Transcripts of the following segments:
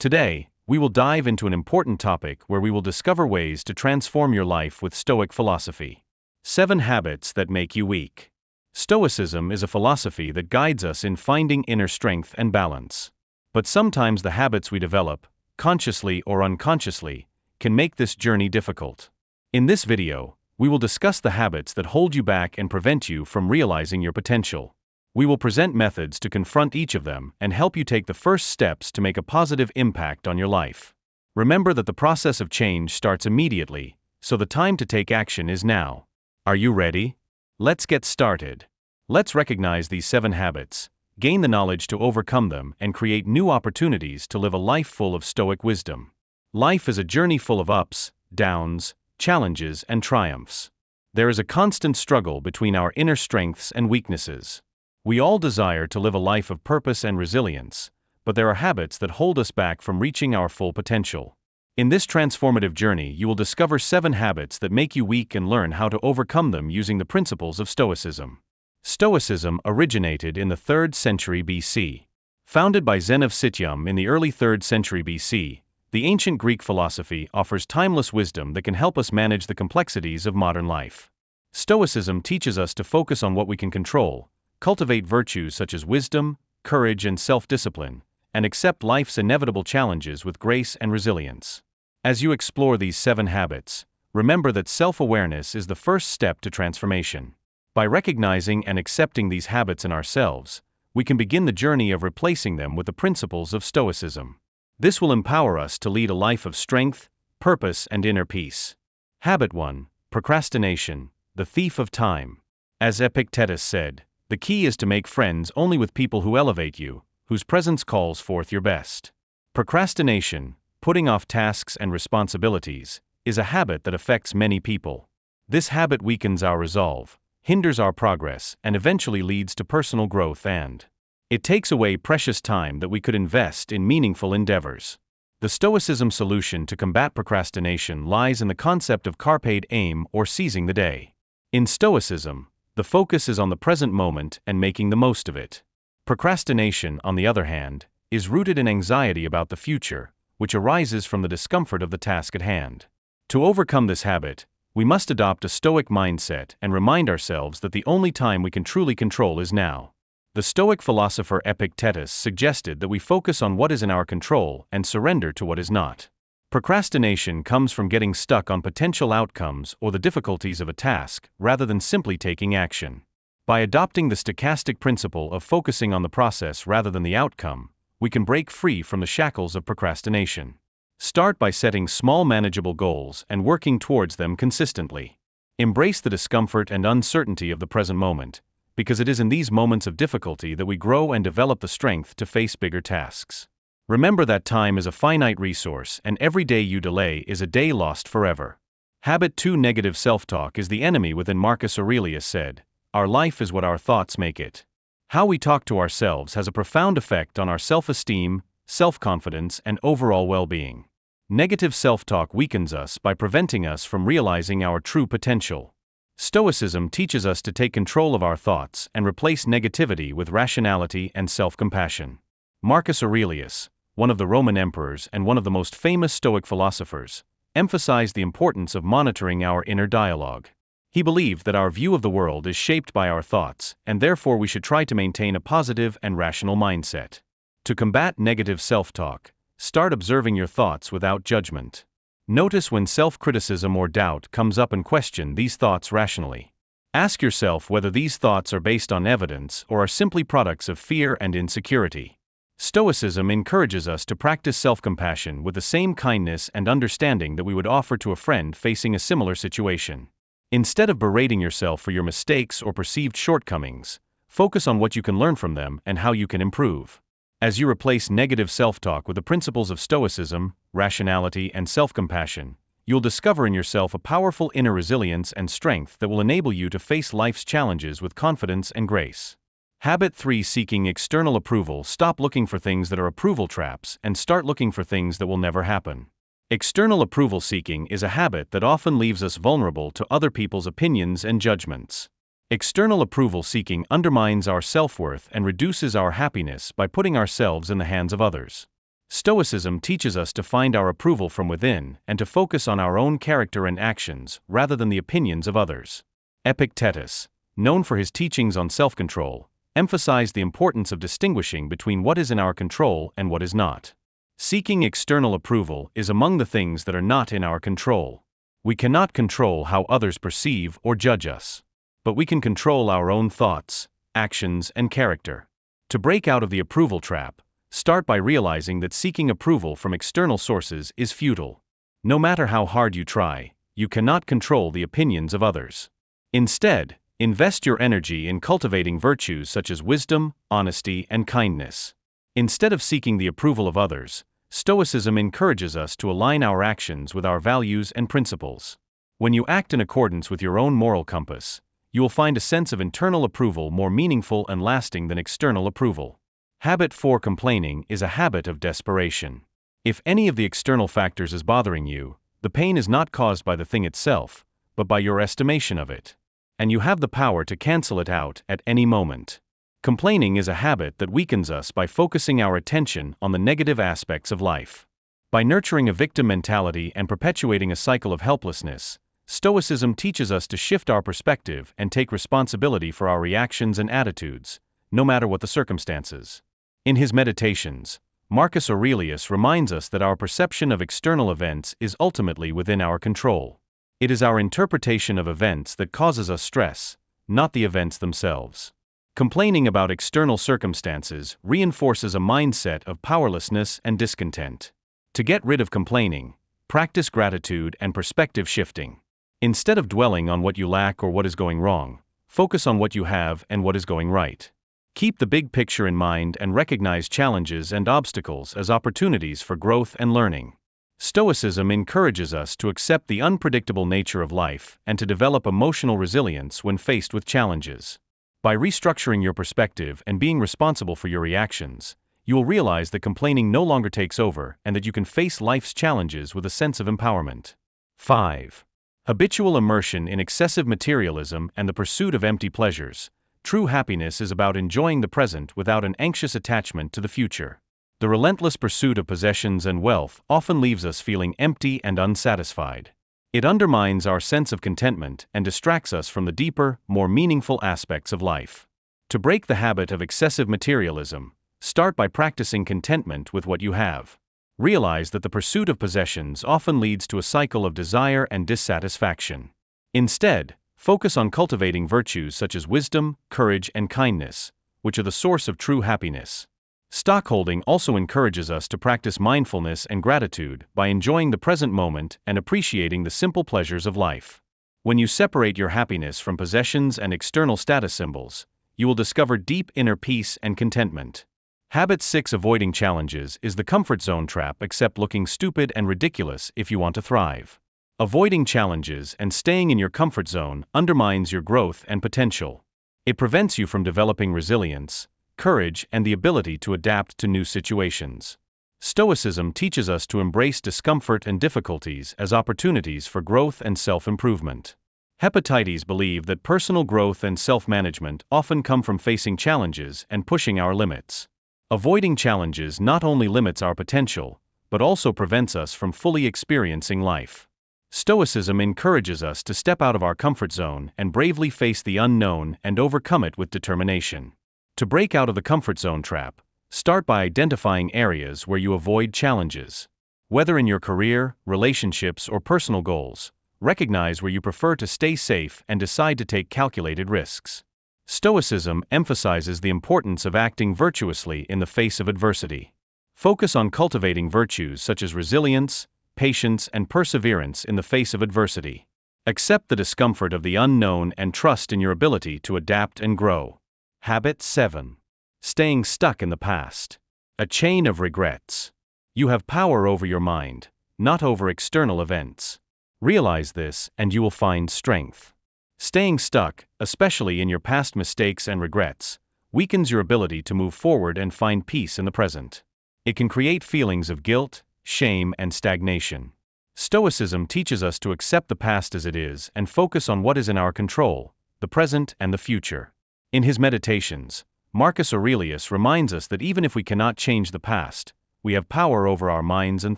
Today, we will dive into an important topic where we will discover ways to transform your life with Stoic philosophy. 7 habits that make you weak. Stoicism is a philosophy that guides us in finding inner strength and balance. But sometimes the habits we develop, consciously or unconsciously, can make this journey difficult. In this video, we will discuss the habits that hold you back and prevent you from realizing your potential. We will present methods to confront each of them and help you take the first steps to make a positive impact on your life. Remember that the process of change starts immediately, so the time to take action is now. Are you ready? Let's get started. Let's recognize these 7 habits, gain the knowledge to overcome them, and create new opportunities to live a life full of Stoic wisdom. Life is a journey full of ups, downs, challenges, and triumphs. There is a constant struggle between our inner strengths and weaknesses. We all desire to live a life of purpose and resilience, but there are habits that hold us back from reaching our full potential. In this transformative journey, you will discover 7 habits that make you weak and learn how to overcome them using the principles of Stoicism. Stoicism originated in the 3rd century BC. Founded by Zen of Citium in the early 3rd century BC, the ancient Greek philosophy offers timeless wisdom that can help us manage the complexities of modern life. Stoicism teaches us to focus on what we can control, cultivate virtues such as wisdom, courage, and self-discipline, and accept life's inevitable challenges with grace and resilience. As you explore these 7 habits, remember that self-awareness is the first step to transformation. By recognizing and accepting these habits in ourselves, we can begin the journey of replacing them with the principles of Stoicism. This will empower us to lead a life of strength, purpose, and inner peace. Habit 1. Procrastination, the thief of time. As Epictetus said, the key is to make friends only with people who elevate you, whose presence calls forth your best. Procrastination, putting off tasks and responsibilities, is a habit that affects many people. This habit weakens our resolve, hinders our progress, and eventually leads to personal growth, and it takes away precious time that we could invest in meaningful endeavors. The Stoicism solution to combat procrastination lies in the concept of carpe diem, or seizing the day. In Stoicism, the focus is on the present moment and making the most of it. Procrastination, on the other hand, is rooted in anxiety about the future, which arises from the discomfort of the task at hand. To overcome this habit, we must adopt a Stoic mindset and remind ourselves that the only time we can truly control is now. The Stoic philosopher Epictetus suggested that we focus on what is in our control and surrender to what is not. Procrastination comes from getting stuck on potential outcomes or the difficulties of a task, rather than simply taking action. By adopting the stochastic principle of focusing on the process rather than the outcome, we can break free from the shackles of procrastination. Start by setting small manageable goals and working towards them consistently. Embrace the discomfort and uncertainty of the present moment, because it is in these moments of difficulty that we grow and develop the strength to face bigger tasks. Remember that time is a finite resource, and every day you delay is a day lost forever. Habit 2. Negative self-talk is the enemy within. Marcus Aurelius said, "Our life is what our thoughts make it." How we talk to ourselves has a profound effect on our self-esteem, self-confidence, and overall well-being. Negative self-talk weakens us by preventing us from realizing our true potential. Stoicism teaches us to take control of our thoughts and replace negativity with rationality and self-compassion. Marcus Aurelius, one of the Roman emperors and one of the most famous Stoic philosophers, emphasized the importance of monitoring our inner dialogue. He believed that our view of the world is shaped by our thoughts, and therefore we should try to maintain a positive and rational mindset. To combat negative self-talk, start observing your thoughts without judgment. Notice when self-criticism or doubt comes up and question these thoughts rationally. Ask yourself whether these thoughts are based on evidence or are simply products of fear and insecurity. Stoicism encourages us to practice self-compassion with the same kindness and understanding that we would offer to a friend facing a similar situation. Instead of berating yourself for your mistakes or perceived shortcomings, focus on what you can learn from them and how you can improve. As you replace negative self-talk with the principles of Stoicism, rationality, and self-compassion, you'll discover in yourself a powerful inner resilience and strength that will enable you to face life's challenges with confidence and grace. Habit 3. Seeking external approval. Stop looking for things that are approval traps and start looking for things that will never happen. External approval seeking is a habit that often leaves us vulnerable to other people's opinions and judgments. External approval seeking undermines our self-worth and reduces our happiness by putting ourselves in the hands of others. Stoicism teaches us to find our approval from within and to focus on our own character and actions rather than the opinions of others. Epictetus, known for his teachings on self-control, emphasized the importance of distinguishing between what is in our control and what is not. Seeking external approval is among the things that are not in our control. We cannot control how others perceive or judge us, but we can control our own thoughts, actions, and character. To break out of the approval trap, start by realizing that seeking approval from external sources is futile. No matter how hard you try, you cannot control the opinions of others. Instead, invest your energy in cultivating virtues such as wisdom, honesty, and kindness. Instead of seeking the approval of others, Stoicism encourages us to align our actions with our values and principles. When you act in accordance with your own moral compass, you will find a sense of internal approval more meaningful and lasting than external approval. Habit 4. Complaining is a habit of desperation. If any of the external factors is bothering you, the pain is not caused by the thing itself, but by your estimation of it. And you have the power to cancel it out at any moment. Complaining is a habit that weakens us by focusing our attention on the negative aspects of life. By nurturing a victim mentality and perpetuating a cycle of helplessness, Stoicism teaches us to shift our perspective and take responsibility for our reactions and attitudes, no matter what the circumstances. In his Meditations, Marcus Aurelius reminds us that our perception of external events is ultimately within our control. It is our interpretation of events that causes us stress, not the events themselves. Complaining about external circumstances reinforces a mindset of powerlessness and discontent. To get rid of complaining, practice gratitude and perspective shifting. Instead of dwelling on what you lack or what is going wrong, focus on what you have and what is going right. Keep the big picture in mind and recognize challenges and obstacles as opportunities for growth and learning. Stoicism encourages us to accept the unpredictable nature of life and to develop emotional resilience when faced with challenges. By restructuring your perspective and being responsible for your reactions, you will realize that complaining no longer takes over and that you can face life's challenges with a sense of empowerment. 5. Habitual immersion in excessive materialism and the pursuit of empty pleasures. True happiness is about enjoying the present without an anxious attachment to the future. The relentless pursuit of possessions and wealth often leaves us feeling empty and unsatisfied. It undermines our sense of contentment and distracts us from the deeper, more meaningful aspects of life. To break the habit of excessive materialism, start by practicing contentment with what you have. Realize that the pursuit of possessions often leads to a cycle of desire and dissatisfaction. Instead, focus on cultivating virtues such as wisdom, courage, and kindness, which are the source of true happiness. Stockholding also encourages us to practice mindfulness and gratitude by enjoying the present moment and appreciating the simple pleasures of life. When you separate your happiness from possessions and external status symbols, you will discover deep inner peace and contentment. Habit 6. Avoiding challenges is the comfort zone trap, except looking stupid and ridiculous if you want to thrive. Avoiding challenges and staying in your comfort zone undermines your growth and potential. It prevents you from developing resilience, courage, and the ability to adapt to new situations. Stoicism teaches us to embrace discomfort and difficulties as opportunities for growth and self-improvement. Epictetus believed that personal growth and self-management often come from facing challenges and pushing our limits. Avoiding challenges not only limits our potential, but also prevents us from fully experiencing life. Stoicism encourages us to step out of our comfort zone and bravely face the unknown and overcome it with determination. To break out of the comfort zone trap, start by identifying areas where you avoid challenges. Whether in your career, relationships, or personal goals, recognize where you prefer to stay safe and decide to take calculated risks. Stoicism emphasizes the importance of acting virtuously in the face of adversity. Focus on cultivating virtues such as resilience, patience, and perseverance in the face of adversity. Accept the discomfort of the unknown and trust in your ability to adapt and grow. Habit 7. Staying stuck in the past. A chain of regrets. You have power over your mind, not over external events. Realize this, and you will find strength. Staying stuck, especially in your past mistakes and regrets, weakens your ability to move forward and find peace in the present. It can create feelings of guilt, shame, and stagnation. Stoicism teaches us to accept the past as it is and focus on what is in our control, the present and the future. In his Meditations, Marcus Aurelius reminds us that even if we cannot change the past, we have power over our minds and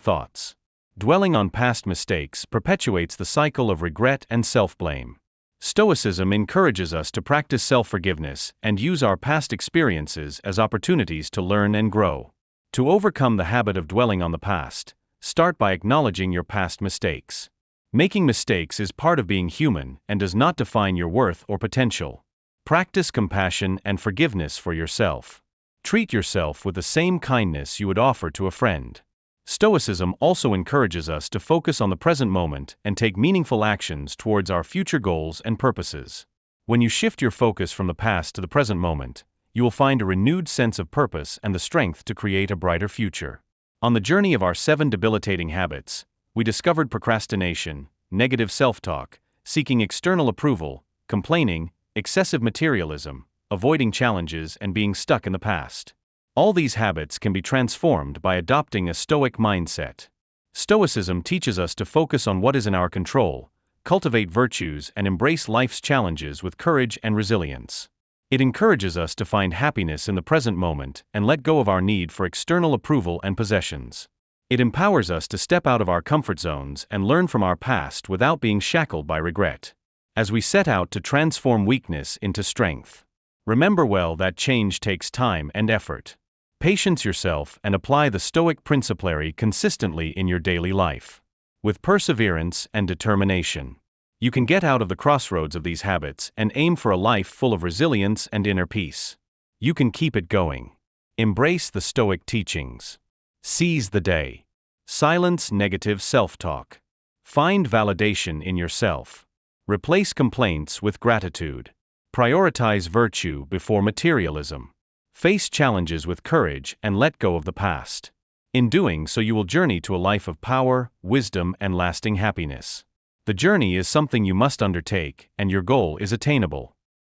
thoughts. Dwelling on past mistakes perpetuates the cycle of regret and self-blame. Stoicism encourages us to practice self-forgiveness and use our past experiences as opportunities to learn and grow. To overcome the habit of dwelling on the past, start by acknowledging your past mistakes. Making mistakes is part of being human and does not define your worth or potential. Practice compassion and forgiveness for yourself. Treat yourself with the same kindness you would offer to a friend. Stoicism also encourages us to focus on the present moment and take meaningful actions towards our future goals and purposes. When you shift your focus from the past to the present moment, you will find a renewed sense of purpose and the strength to create a brighter future. On the journey of our 7 debilitating habits, we discovered procrastination, negative self-talk, seeking external approval, complaining, excessive materialism, avoiding challenges, and being stuck in the past. All these habits can be transformed by adopting a Stoic mindset. Stoicism teaches us to focus on what is in our control, cultivate virtues, and embrace life's challenges with courage and resilience. It encourages us to find happiness in the present moment and let go of our need for external approval and possessions. It empowers us to step out of our comfort zones and learn from our past without being shackled by regret. As we set out to transform weakness into strength, remember well that change takes time and effort. Patience yourself and apply the Stoic principles consistently in your daily life. With perseverance and determination, you can get out of the crossroads of these habits and aim for a life full of resilience and inner peace. You can keep it going. Embrace the Stoic teachings. Seize the day. Silence negative self-talk. Find validation in yourself. Replace complaints with gratitude. Prioritize virtue before materialism. Face challenges with courage and let go of the past. In doing so, you will journey to a life of power, wisdom, and lasting happiness. The journey is something you must undertake, and your goal is attainable.